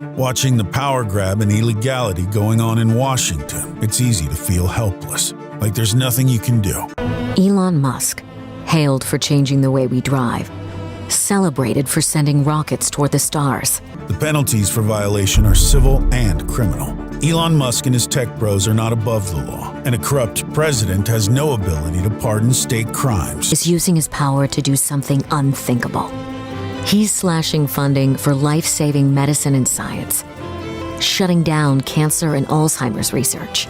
Watching the power grab and illegality going on in Washington, it's easy to feel helpless, like there's nothing you can do. Elon Musk, hailed for changing the way we drive, celebrated for sending rockets toward the stars. The penalties for violation are civil and criminal. Elon Musk and his tech bros are not above the law, and a corrupt president has no ability to pardon state crimes. Is using his power to do something unthinkable. He's slashing funding for life-saving medicine and science, shutting down cancer and Alzheimer's research,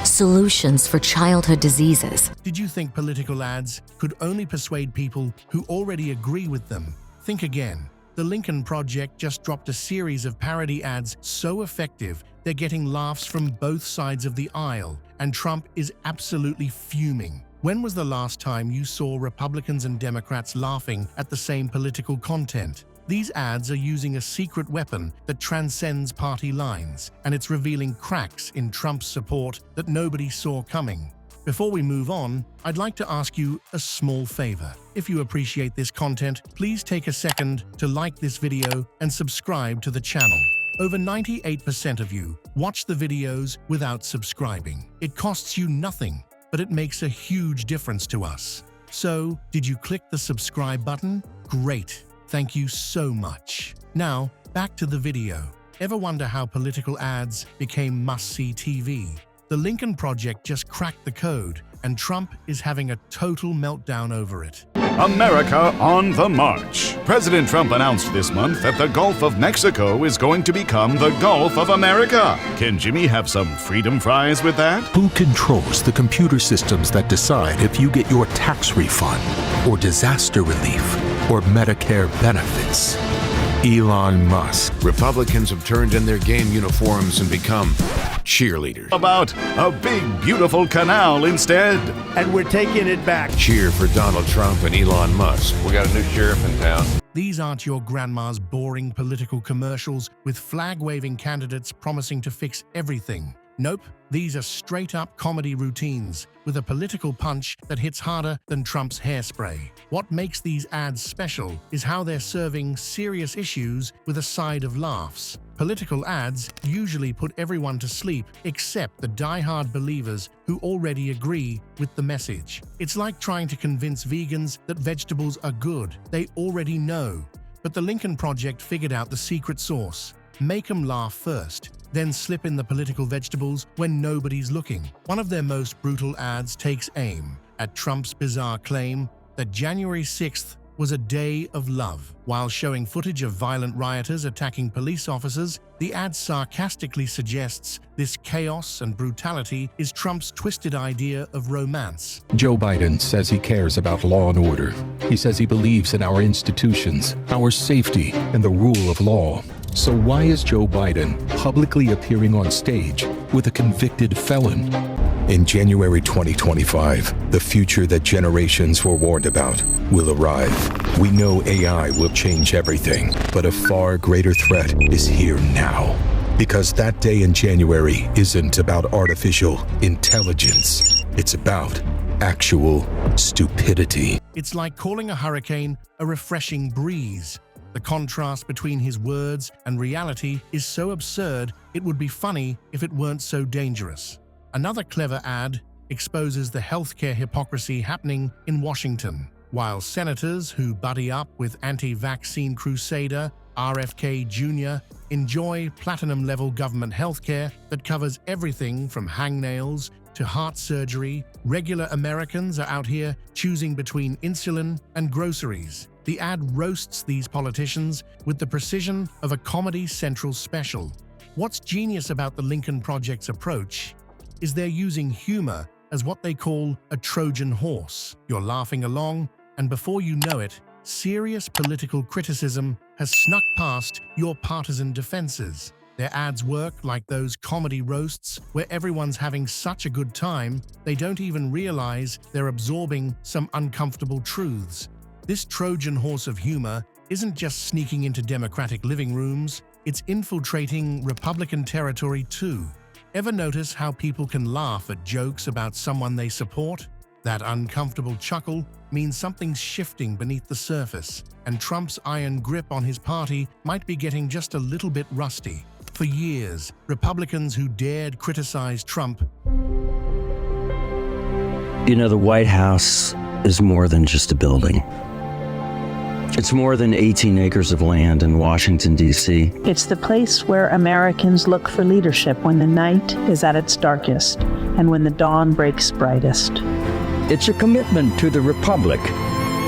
solutions for childhood diseases. Did you think political ads could only persuade people who already agree with them? Think again. The Lincoln Project just dropped a series of parody ads so effective they're getting laughs from both sides of the aisle, and Trump is absolutely fuming. When was the last time you saw Republicans and Democrats laughing at the same political content? These ads are using a secret weapon that transcends party lines, and it's revealing cracks in Trump's support that nobody saw coming. Before we move on, I'd like to ask you a small favor. If you appreciate this content, please take a second to like this video and subscribe to the channel. Over 98% of you watch the videos without subscribing. It costs you nothing, but it makes a huge difference to us. So, did you click the subscribe button? Great. Thank you so much. Now, back to the video. Ever wonder how political ads became must-see TV? The Lincoln Project just cracked the code, and Trump is having a total meltdown over it. America on the march. President Trump announced this month that the Gulf of Mexico is going to become the Gulf of America. Can Jimmy have some freedom fries with that? Who controls the computer systems that decide if you get your tax refund, or disaster relief, or Medicare benefits? Elon Musk. Republicans have turned in their game uniforms and become cheerleaders. About a big, beautiful canal instead. And we're taking it back. Cheer for Donald Trump and Elon Musk. We got a new sheriff in town. These aren't your grandma's boring political commercials with flag-waving candidates promising to fix everything. Nope, these are straight-up comedy routines with a political punch that hits harder than Trump's hairspray. What makes these ads special is how they're serving serious issues with a side of laughs. Political ads usually put everyone to sleep except the die-hard believers who already agree with the message. It's like trying to convince vegans that vegetables are good. They already know. But the Lincoln Project figured out the secret sauce. Make them laugh first, then slip in the political vegetables when nobody's looking. One of their most brutal ads takes aim at Trump's bizarre claim that January 6th was a day of love. While showing footage of violent rioters attacking police officers, the ad sarcastically suggests this chaos and brutality is Trump's twisted idea of romance. Joe Biden says he cares about law and order. He says he believes in our institutions, our safety, and the rule of law. So why is Joe Biden publicly appearing on stage with a convicted felon? In January 2025, the future that generations were warned about will arrive. We know AI will change everything, but a far greater threat is here now. Because that day in January isn't about artificial intelligence. It's about actual stupidity. It's like calling a hurricane a refreshing breeze. The contrast between his words and reality is so absurd, it would be funny if it weren't so dangerous. Another clever ad exposes the healthcare hypocrisy happening in Washington. While senators who buddy up with anti-vaccine crusader RFK Jr. enjoy platinum-level government healthcare that covers everything from hangnails to heart surgery, regular Americans are out here choosing between insulin and groceries. The ad roasts these politicians with the precision of a Comedy Central special. What's genius about the Lincoln Project's approach is they're using humor as what they call a Trojan horse. You're laughing along, and before you know it, serious political criticism has snuck past your partisan defenses. Their ads work like those comedy roasts where everyone's having such a good time, they don't even realize they're absorbing some uncomfortable truths. This Trojan horse of humor isn't just sneaking into Democratic living rooms, it's infiltrating Republican territory too. Ever notice how people can laugh at jokes about someone they support? That uncomfortable chuckle means something's shifting beneath the surface, and Trump's iron grip on his party might be getting just a little bit rusty. For years, Republicans who dared criticize Trump. You know, the White House is more than just a building. It's more than 18 acres of land in Washington, D.C. It's the place where Americans look for leadership when the night is at its darkest and when the dawn breaks brightest. It's a commitment to the Republic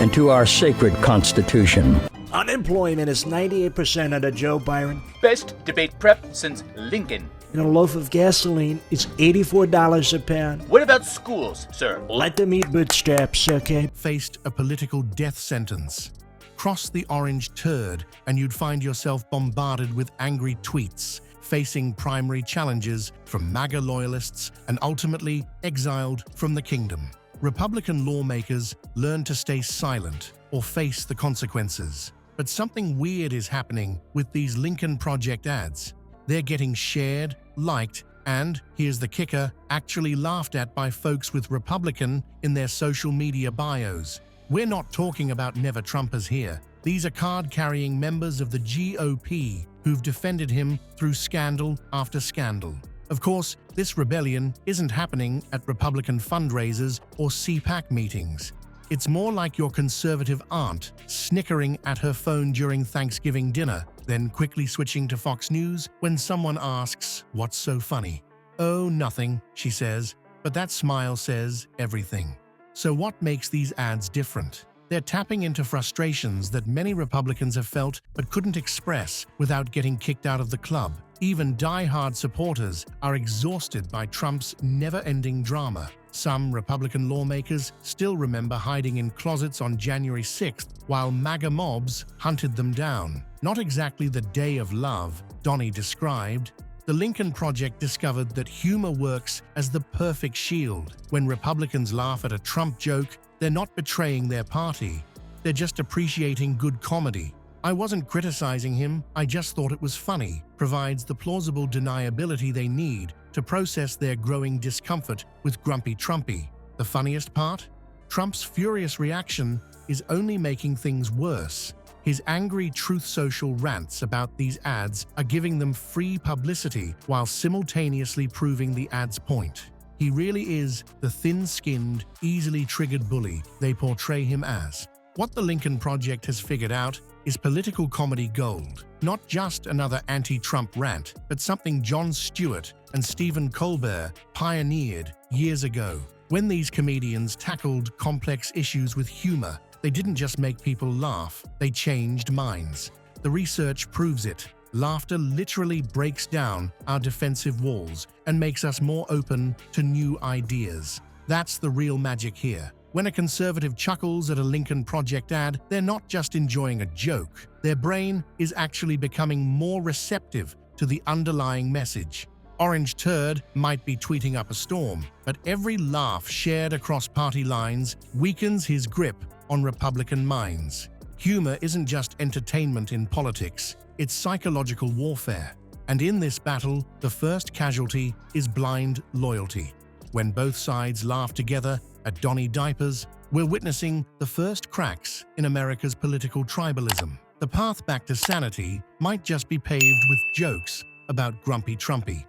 and to our sacred Constitution. Unemployment is 98% under Joe Biden. Best debate prep since Lincoln. And a loaf of gasoline is $84 a pound. What about schools, sir? Let them eat bootstraps, okay? Faced a political death sentence. Cross the orange turd and you'd find yourself bombarded with angry tweets, facing primary challenges from MAGA loyalists and ultimately exiled from the kingdom. Republican lawmakers learn to stay silent or face the consequences. But something weird is happening with these Lincoln Project ads. They're getting shared, liked, and, here's the kicker, actually laughed at by folks with Republican in their social media bios. We're not talking about never-Trumpers here. These are card-carrying members of the GOP who've defended him through scandal after scandal. Of course, this rebellion isn't happening at Republican fundraisers or CPAC meetings. It's more like your conservative aunt snickering at her phone during Thanksgiving dinner, then quickly switching to Fox News when someone asks, "What's so funny?" "Oh, nothing," she says, but that smile says everything. So what makes these ads different? They're tapping into frustrations that many Republicans have felt but couldn't express without getting kicked out of the club. Even die-hard supporters are exhausted by Trump's never-ending drama. Some Republican lawmakers still remember hiding in closets on January 6th while MAGA mobs hunted them down. Not exactly the day of love Donnie described. The Lincoln Project discovered that humor works as the perfect shield. When Republicans laugh at a Trump joke, they're not betraying their party. They're just appreciating good comedy. "I wasn't criticizing him, I just thought it was funny," provides the plausible deniability they need to process their growing discomfort with Grumpy Trumpy. The funniest part? Trump's furious reaction is only making things worse. His angry Truth Social rants about these ads are giving them free publicity while simultaneously proving the ads' point. He really is the thin-skinned, easily triggered bully they portray him as. What the Lincoln Project has figured out is political comedy gold. Not just another anti-Trump rant, but something Jon Stewart and Stephen Colbert pioneered years ago. When these comedians tackled complex issues with humor, they didn't just make people laugh, they changed minds. The research proves it. Laughter literally breaks down our defensive walls and makes us more open to new ideas. That's the real magic here. When a conservative chuckles at a Lincoln Project ad, they're not just enjoying a joke. Their brain is actually becoming more receptive to the underlying message. Orange Turd might be tweeting up a storm, but every laugh shared across party lines weakens his grip on Republican minds. Humor isn't just entertainment in politics, it's psychological warfare. And in this battle, the first casualty is blind loyalty. When both sides laugh together at Donnie Diapers, we're witnessing the first cracks in America's political tribalism. The path back to sanity might just be paved with jokes about Grumpy Trumpy.